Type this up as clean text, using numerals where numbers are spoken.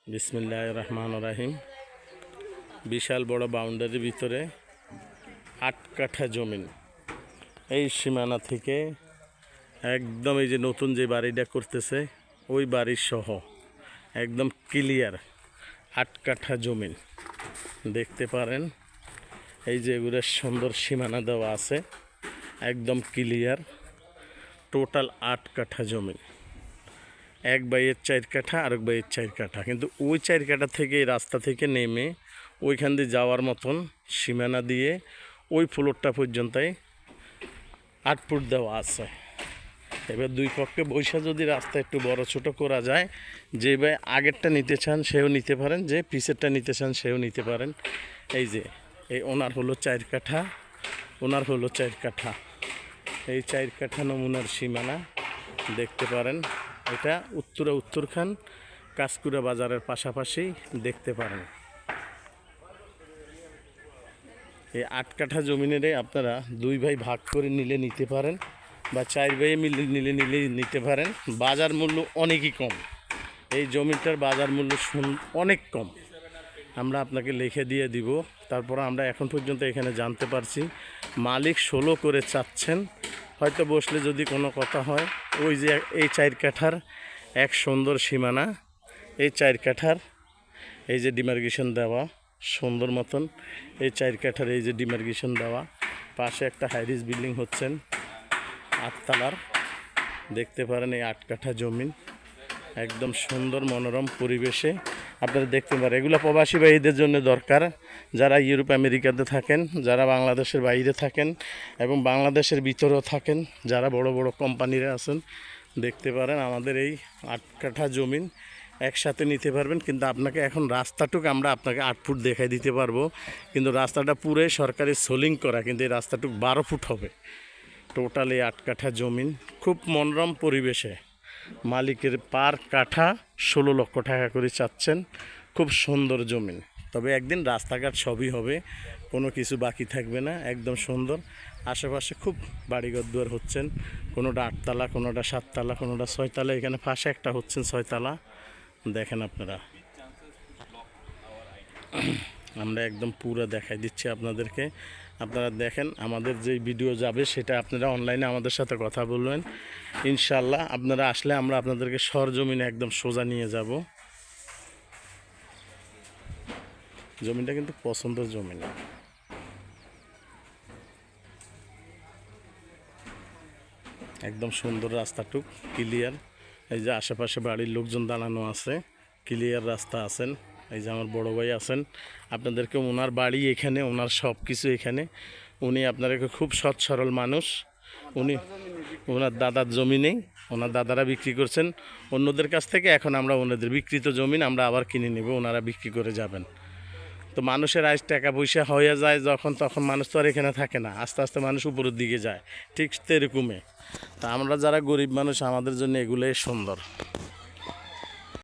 বিসমিল্লাহির রহমানির রহিম। বিশাল বড় বাউন্ডারির ভিতরে ৮ কাঠা জমিন। এই সীমানা থেকে একদম এই যে নতুন যে বাড়িটা করতেছে ওই বাড়ির সহ একদম ক্লিয়ার ৮ কাঠা জমিন দেখতে পারেন। এই যে এগুলোর সুন্দর সীমানা দেওয়া আছে, একদম ক্লিয়ার। টোটাল ৮ কাঠা জমি, ১ বাইয়ের ৪ কাঠা আর ১ বাইয়ের ৪ কাঠা। কিন্তু ওই ৪ কাঠা থেকে এই রাস্তা থেকে নেমে ওইখান দিয়ে যাওয়ার মতন সীমানা দিয়ে ওই ফ্লোরটা পর্যন্তই ৮ ফুট দেওয়া আছে। এবার দুই পক্ষে বৈশা যদি রাস্তা একটু বড় ছোট করা যায়, যে ভাই আগেরটা নিতে চান সেও নিতে পারেন, যে পিছেরটা নিতে চান সেও নিতে পারেন। এই যে এই ওনার হলো ৪ কাঠা, ওনার হলো ৪ কাঠা। এই ৪ কাঠা নমুনার সীমানা দেখতে পারেন। এটা উত্তরখান কাঁচকুড়া বাজারের পাশাপাশি দেখতে পারেন। এই ৮ কাঠা জমিনেরে আপনারা ২ ভাই ভাগ করে নিতে পারেন, বা ৪ ভাই মিলে নিতে পারেন। বাজার মূল্য অনেকই কম, এই জমিটার বাজার মূল্য অনেক কম। আমরা আপনাকে লিখে দিয়ে দিব। তারপর আমরা এখন পর্যন্ত এখানে জানতে পারছি মালিক ১৬ করে চাচ্ছেন। হয়তো বসলে যদি কোনো কথা হয়, ওই যে এই ৪ কাঠার এক সুন্দর সীমানা, এই ৪ কাঠার এই যে ডিমার্গেশন দেওয়া সুন্দর মতন, এই ৪ কাঠার এই যে ডিমার্গেশন দেওয়া, পাশে একটা হাইরিজ বিল্ডিং হচ্ছেন ৮ তলার। দেখতে পারেন এই ৮ কাঠা জমিন একদম সুন্দর মনোরম পরিবেশে আপনারা দেখতে পারেন। এগুলো প্রবাসী ভাইদের জন্য দরকার, যারা ইউরোপ আমেরিকাতে থাকেন, যারা বাংলাদেশের বাইরে থাকেন এবং বাংলাদেশের ভিতরেও থাকেন, যারা বড় বড় কোম্পানিরা আছেন, দেখতে পারেন আমাদের এই ৮ কাঠা জমিন একসাথে নিতে পারবেন। কিন্তু আপনাকে এখন রাস্তাটুকু আমরা আপনাকে ৮ ফুট দেখাই দিতে পারবো, কিন্তু রাস্তাটা পুরোই সরকারি সোলিং করা, কিন্তু এই রাস্তাটুকু ১২ ফুট হবে। টোটালি ৮ কাঠা জমিন খুব মনোরম পরিবেশে। মালিকের পার কাঠা ১৬ লক্ষ টাকা করে চাচ্ছেন। খুব সুন্দর জমিন, তবে একদিন রাস্তাঘাট সবই হবে, কোনো কিছু বাকি থাকবে না, একদম সুন্দর। আশেপাশে খুব বাড়িঘর দুয়ার হচ্ছেন, কোনোটা ৮ তলা, কোনোটা ৭ তলা, কোনোটা ৬ তলা। এখানে পাশে একটা হচ্ছেন ৬ তলা। দেখেন আপনারা, আমরা একদম পুরো দেখাই দিচ্ছি আপনাদেরকে। আপনারা দেখেন, আমাদের যে ভিডিও যাবে সেটা আপনারা অনলাইনে আমাদের সাথে কথা বলবেন। ইনশাল্লাহ আপনারা আসলে আমরা আপনাদেরকে সরজমিনে একদম সোজা নিয়ে যাব। জমিটা কিন্তু পছন্দের জমি না, একদম সুন্দর। রাস্তাটুক ক্লিয়ার। এই যে আশেপাশে বাড়ির লোকজন দাঁড়ানো আছে, ক্লিয়ার রাস্তা আছেন। এই যে আমার বড় ভাই আছেন, আপনাদেরকে ওনার বাড়ি এখানে, ওনার সব কিছু এখানে। উনি আপনাদেরকে খুব সৎ সরল মানুষ। ওনার দাদার জমি নেই, ওনার দাদারা বিক্রি করছেন অন্যদের কাছ থেকে। এখন আমরা ওনাদের বিক্রিত জমিন আমরা আবার কিনে নেব, ওনারা বিক্রি করে যাবেন। তো মানুষের আজ টাকা পয়সা হয়ে যায় যখন, তখন মানুষ তো আর এখানে থাকে না, আস্তে আস্তে মানুষ উপরের দিকে যায়। ঠিক সেরকমই তা আমরা যারা গরিব মানুষ, আমাদের জন্য এগুলোই সুন্দর।